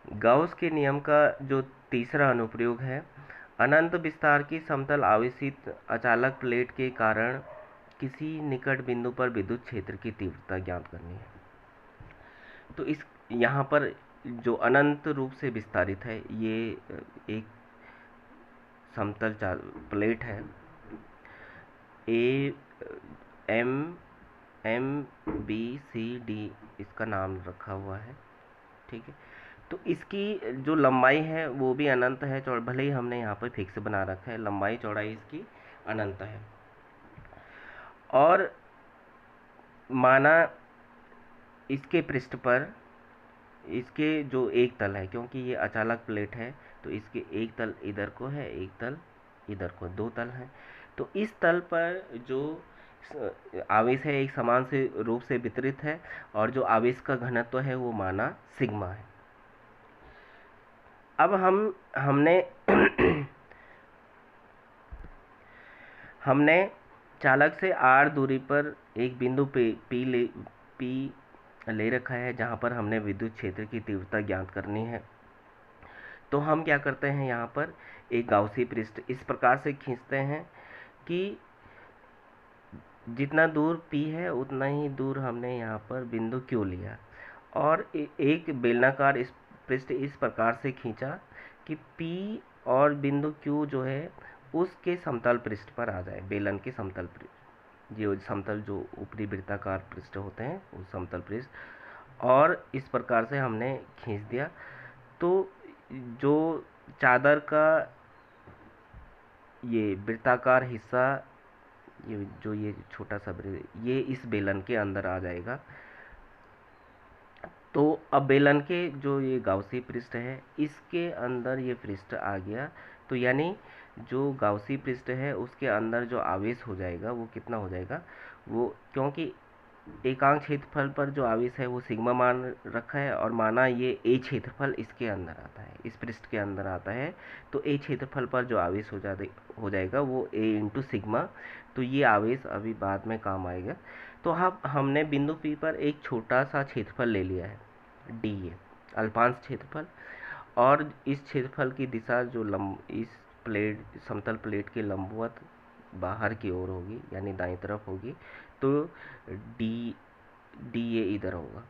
Gauss के नियम का जो तीसरा अनुप्रयोग है, अनंत विस्तार की समतल आवेशित अचालक प्लेट के कारण किसी निकट बिंदु पर विद्युत क्षेत्र की तीव्रता ज्ञात करनी है। तो इस यहाँ पर जो अनंत रूप से विस्तारित है, ये एक समतल प्लेट है। A M M B C D इसका नाम रखा हुआ है, ठीक है। तो इसकी जो लंबाई है वो भी अनंत है, भले ही हमने यहाँ पर फिक्स बना रखा है, लंबाई चौड़ाई इसकी अनंत है। और माना इसके पृष्ठ पर इसके जो एक तल है, क्योंकि ये अचालक प्लेट है तो इसके एक तल इधर को है, एक तल इधर को, दो तल है। तो इस तल पर जो आवेश है एक समान से रूप से वितरित है, और जो आवेश का घनत्व है वो माना सिग्मा है। अब हमने हमने चालक से r दूरी पर एक बिंदु P ले रखा है, जहाँ पर हमने विद्युत क्षेत्र की तीव्रता ज्ञात करनी है। तो हम क्या करते हैं, यहाँ पर एक गाउसी पृष्ठ इस प्रकार से खींचते हैं कि जितना दूर P है उतना ही दूर हमने यहाँ पर बिंदु Q लिया, और एक बेलनाकार इस पृष्ठ इस प्रकार से खींचा कि P और बिंदु Q जो है उसके समतल पृष्ठ पर आ जाए, बेलन के समतल पृष्ठ, जो समतल जो ऊपरी वृत्ताकार पृष्ठ होते हैं वो समतल पृष्ठ, और इस प्रकार से हमने खींच दिया। तो जो चादर का ये वृत्ताकार हिस्सा, ये छोटा सा ये इस बेलन के अंदर आ जाएगा। तो अब बेलन के जो ये गाउसी पृष्ठ है इसके अंदर ये पृष्ठ आ गया, तो यानी जो गाउसी पृष्ठ है उसके अंदर जो आवेश हो जाएगा वो कितना हो जाएगा, वो क्योंकि एकांक क्षेत्रफल पर जो आवेश है वो सिग्मा मान रखा है, और माना ये ए क्षेत्रफल इसके अंदर आता है, इस पृष्ठ के अंदर आता है, तो ए क्षेत्रफल पर जो आवेश हो जाएगा वो ए इंटू सिग्मा। तो ये आवेश अभी बाद में काम आएगा। तो हमने बिंदु पी पर एक छोटा सा क्षेत्रफल ले लिया है, डी ए अल्पांश क्षेत्रफल, और इस क्षेत्रफल की दिशा जो इस समतल प्लेट के लंबवत बाहर की ओर होगी, यानी दाईं तरफ होगी, तो डी ए इधर होगा।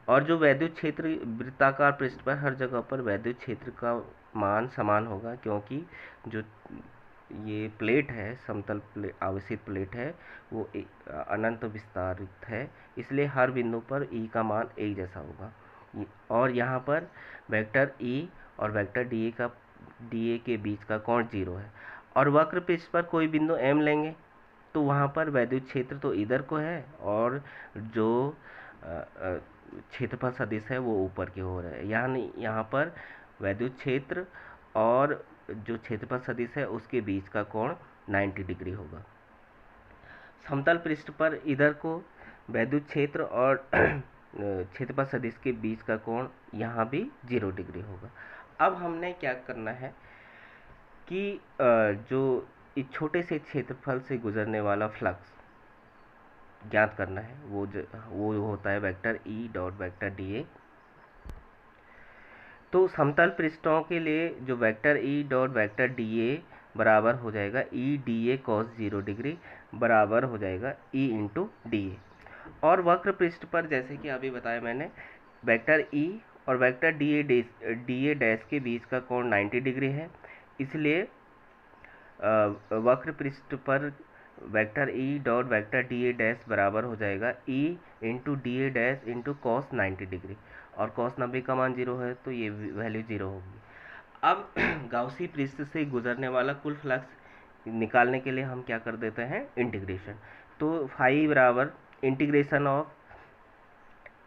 और जो वैद्युत क्षेत्र वृत्ताकार पृष्ठ पर हर जगह पर वैद्युत क्षेत्र का मान समान होगा, क्योंकि जो ये प्लेट है समतल आवेशित प्लेट है वो अनंत विस्तारित है, इसलिए हर बिंदु पर ई का मान एक जैसा होगा। और यहाँ पर वेक्टर ई और वेक्टर डी ए के बीच का कोण 0 है। और वक्र पृष्ठ पर कोई बिंदु एम लेंगे तो वहाँ पर वैद्युत क्षेत्र तो इधर को है, और जो क्षेत्रफल सदिश है वो ऊपर की ओर है, यानी यहाँ पर वैद्युत क्षेत्र और जो क्षेत्रफल सदिश है उसके बीच का कोण 90 डिग्री होगा। समतल पृष्ठ पर इधर को वैद्युत क्षेत्र और क्षेत्रफल सदिश के बीच का कोण यहाँ भी 0 डिग्री होगा। अब हमने क्या करना है कि जो इस छोटे से क्षेत्रफल से गुजरने वाला फ्लक्स ज्ञात करना है, वो होता है vector E dot vector D A. तो समतल पृष्ठों के लिए जो vector E dot vector D A बराबर हो जाएगा E D A cos 0 degree बराबर हो जाएगा ई इंटू डी ए। और वक्र पृष्ठ पर जैसे कि अभी बताया मैंने, वेक्टर ई और वेक्टर डी ए डैश के बीच का कोण 90 डिग्री है, इसलिए वक्र पृष्ठ पर vector E dot vector D A dash बराबर हो जाएगा E into D A dash into cos 90 degree, और कॉस 90 का मान 0 है तो ये वैल्यू 0 होगी। अब गाउसी पृष्ठ से गुजरने वाला कुल फ्लक्स निकालने के लिए हम क्या कर देते हैं, इंटीग्रेशन। तो फाई बराबर integration of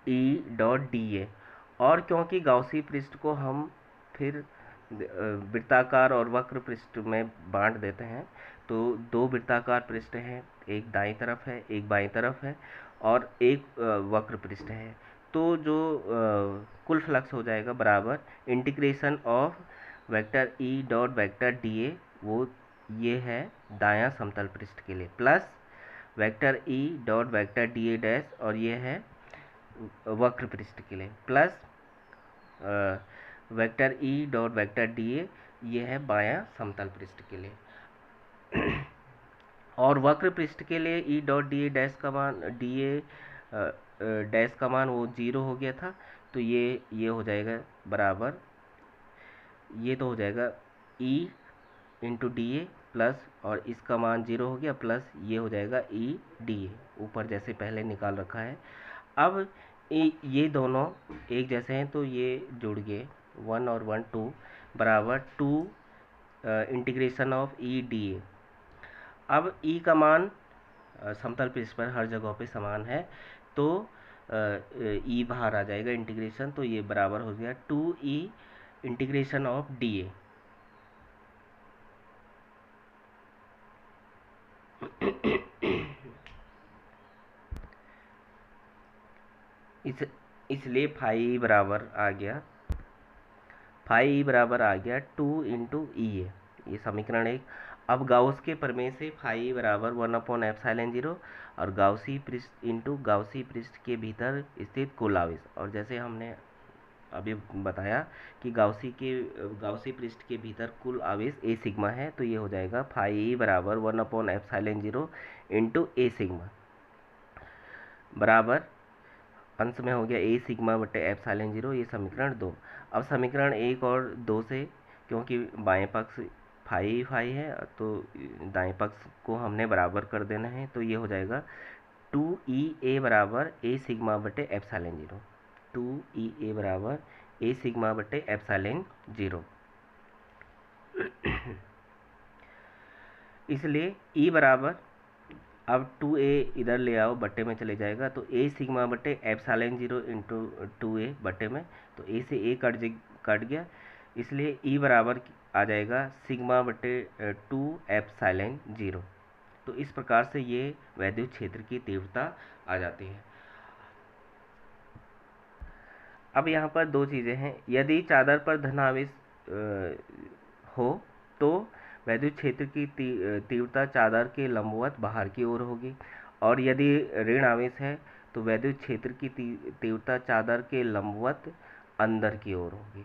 E dot D A, और क्योंकि गाउसी पृष्ठ को हम फिर वृत्ताकार और वक्र पृष्ठ में बांट देते हैं, तो दो वृत्ताकार पृष्ठ हैं, एक दाईं तरफ है एक बाईं तरफ है, और एक वक्र पृष्ठ है। तो जो कुल फ्लक्स हो जाएगा बराबर integration of vector E dot vector D A, वो ये है दायां समतल पृष्ठ के लिए, plus vector E dot vector D A dash, और ये है वक्र पृष्ठ के लिए, plus vector E dot vector D A ये है बायां समतल पृष्ठ के लिए। और वक्र पृष्ठ के लिए E dot D A dash का मान डी ए डैश का मान वो 0 हो गया था, तो ये हो जाएगा बराबर, ये तो हो जाएगा E into D A plus, और इसका मान 0 हो गया, प्लस ये हो जाएगा ई डी ए, ऊपर जैसे पहले निकाल रखा है। अब ये दोनों एक जैसे हैं तो ये जुड़ गए, 1 और 1 2 बराबर 2 integration of E D A. अब ई का मान समतल पृष्ठ पर हर जगह पे समान है, तो ई बाहर आ जाएगा इंटीग्रेशन, तो ये बराबर हो गया 2e integration of D A. इसलिए फाई बराबर आ गया, फाई बराबर आ गया 2 इंटू ई ए, ये समीकरण 1। अब गाउस के प्रमेय से फाई बराबर 1/ε0 और गाउसी पृष्ठ इंटू गाउसी पृष्ठ के भीतर स्थित कुल आवेश, और जैसे हमने अभी बताया कि गाउसी पृष्ठ के भीतर कुल आवेश ए सिग्मा है, तो ये हो जाएगा फाई बराबर 1/ε0 इंटू ए सिग्मा बराबर अंश में हो गया ए सिग्मा बटे ε0, ये समीकरण 2। अब समीकरण 1 और 2 से, क्योंकि बाएं पक्ष फाई फाई है तो दाएं पक्ष को हमने बराबर कर देना है, तो ये हो जाएगा 2e बराबर ए सिग्मा बटे ε0, 2e बराबर ए सिग्मा बटे ε0। इसलिए e बराबर, अब 2a इधर ले आओ, बट्टे में चले जाएगा, तो ए सिग्मा बटे ε0 इंटू 2a बट्टे में, तो a से a कट गया, इसलिए e बराबर आ जाएगा सिग्मा बटे 2ε0। तो इस प्रकार से ये वैद्युत क्षेत्र की तीव्रता आ जाती है। अब यहाँ पर दो चीज़ें हैं, यदि चादर पर धनावेश हो तो वैद्युत क्षेत्र की तीव्रता चादर के लंबवत बाहर की ओर होगी, और यदि ऋण आवेश है तो वैद्युत क्षेत्र की तीव्रता चादर के लंबवत अंदर की ओर होगी।